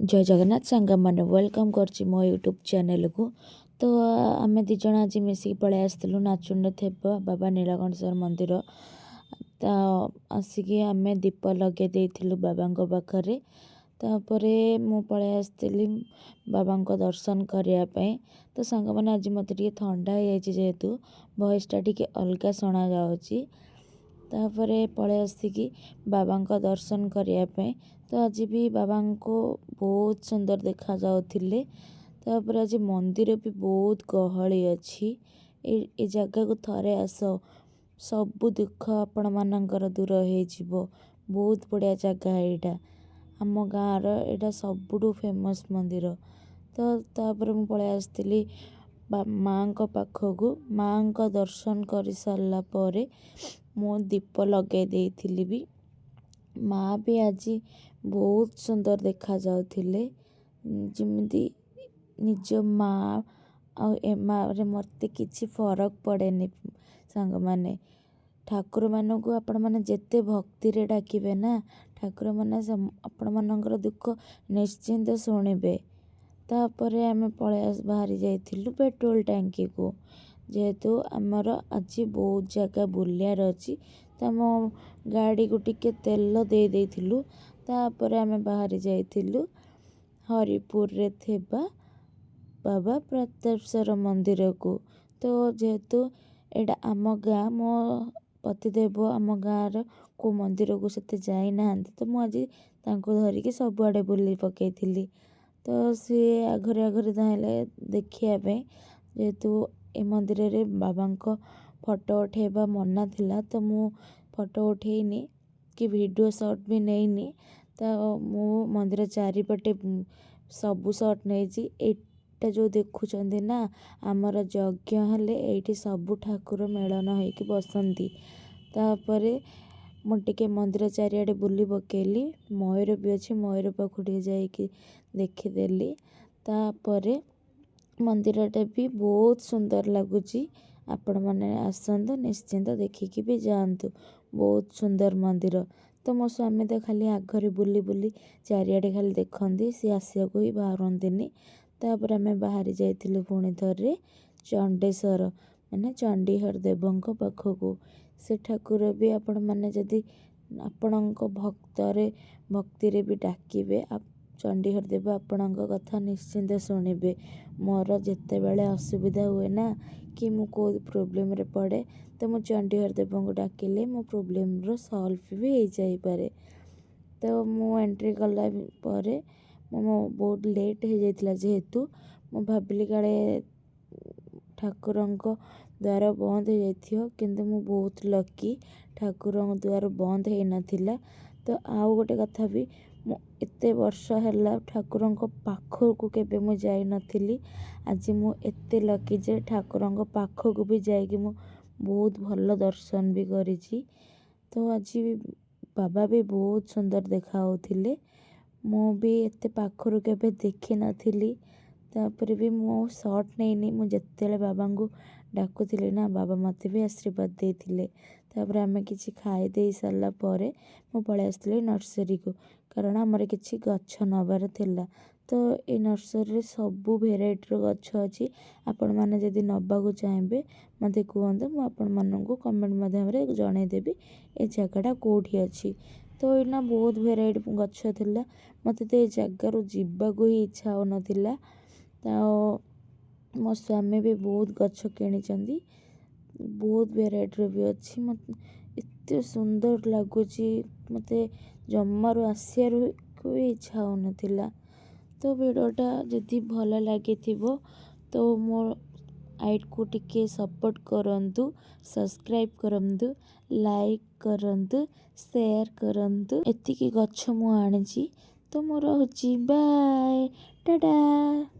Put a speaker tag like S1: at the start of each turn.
S1: जय जगन्नाथ सांग मैंने वेलकम कर मो यूट्यूब चैनल को। तो आम दिज आज मिसिक पलि आसलु नाचुंड थे बाबा नीलकंठेश्वर मंदिर। तो आसिक आम दीप लगे देलु बाबा पाखे। तापर मु पलि आसली बाबा दर्शन करने। तो सांग मैंने आज मत ठंडा जेहेतु वॉइसटा टी अलग शुणा जाऊँगी। तापर पलि आसिकी बाबा दर्शन करने। तो आज भी बाबा को बहुत सुंदर देखा जाउथिले। तापर आज मंदिर भी बहुत गहली अच्छी। ए जगह को थरे आस, सबु दुख आपण मानकर दूर हो। बहुत बढ़िया जगह एटा। आम गाँव एटा सबुठु फेमस मंदिर। तो तापर मु पलि आसली माँ पाखक। माँ को दर्शन कर सारा पर मु दीप लगे देइथिली भी। माँ भी आज बहुत सुंदर देखा जाउथिले। जमिति निज माँ ए माँ रे मते किछि फरक पड़ेनी। सांग माने ठाकुर मान को आपण माने जेते भक्ति रे डाकिबे ना, ठाकुर माने आपण मानकर दुख निश्चिंत शुणिबे। तापर आम पलि बाहरी जाइथिलु पेट्रोल टैंकी को। जेहेतु आमर आज बहुत जगह बुलियार अच्छी। तो आम गाड़ी को टिके तेल दे देइथिलु। तापर आम बाहरी जाइथिलु हरिपुर रे थेबा बाबा प्रतापेश्वर मंदिर को। तो जेहेतु एटा आम गाँ, मो पतिदेव आम गाँव को मंदिर को से जाई नाहांती। तो मुझे धरिकी सबुआड़े बुली पकईली। तो सी आघरे आघरे धाइले देखिया। जेहेतु ए मंदिर रे बाबा को फोटो उठेबा मना थिला। तो मु फोटो उठेनी कि वीडियो शॉट भी नहींनी। तो मु मंदिर चारिपटे सबू शॉट नहीं। एटा जो देखुचंदी ना, आमर यज्ञ हेले एठी सबू ठाकुर मेलन होइकी बसंती। तापर मुझे मंदिर चारिआडे बुली पकेली। मयूर भी अच्छी, मयूर पाखु जाइकी देखीदेली। तापर मंदिरटा भी बहुत सुंदर लगुच। आपण मैंने आसतु निश्चिंत देखिकी भी जातु। बहुत सुंदर मंदिर। तो मो स्वामी तो खाली आगरे बुली बुली चारिआडे खाली देखती, सी आसिया को ही बाहरतीनी। तापर आम बाहरी जाइलु पुणी थरे चंडेश्वर माने चंडीहर देवों पाखक। से ठाकुर भी आपण मैंने जदि आपण भक्ति रे भी डाकिबे, चंडीहर देव आपण कथा निश्चिंत शुणिबे। मोर जिते बड़े असुविधा हुए ना, कि मु को प्रोब्लेम रे पड़े, तो मु चंडीहर देव को डाकिले मो प्रोब्लेम रो सॉल्व भी हो जाई पारे। तो मु एंट्री कला परे मो बहुत लेट हो जाइतिला। जेहेतु मु भाबिली काले ठाकुर द्वार बंद हो जाइथियो, किंतु मु बहुत लकी ठाकुर द्वार बंद हो नथिला। तो आउ गोटे कथा भी, मु एते वर्ष हैला ठाकुर पाखक केबे मु जाई नथिली। आज मु एते लकी जे ठाकुर पाखक भी जाइकी मु बहुत भल दर्शन भी करिछि। तो आज बाबा भी बहुत सुंदर देखा होथिले। मु भी एते पाखरु केबे देखी नथिली। तापर भी मु शॉट नहींनी। मु जेतेले बाबा को डाकुथिले ना, बाबा मते भी आशीर्वाद देथिले। तापर आमे किछि खाई देई सारला परे मु पळै आसली नर्सरी को, कारण हमर किछि गछ नबार थिला। तो ए नर्सरी रे सबु भेराइटी रो गछ अछि। आपण माने जदि नबाकू चाहेबे मते कहंतु, मु आपण माननकू कमेंट माध्यम रे जणाई देबी ए जगहटा कोठी अछि। तो एना बहुत भेराइटी गछ थिला। मते तो ए जगह रो जिबाकू ही इच्छा हो नथिला। तो मो स्वामी भी बहुत गछ किनिचंदी। बहुत भेराइटी रो भी अछि। मते एते सुंदर लागुची, मते जम्मारू आसियारू को इच्छा हो नथिला। तो वीडियोटा जदि भल लगी तो मोर आइट को टिके सपोर्ट करंतु, सब्सक्राइब करंतु, लाइक करंतु, शेयर करंतु। एतिकी गछ मु आनिची। तो मोर होची बाय टाटा।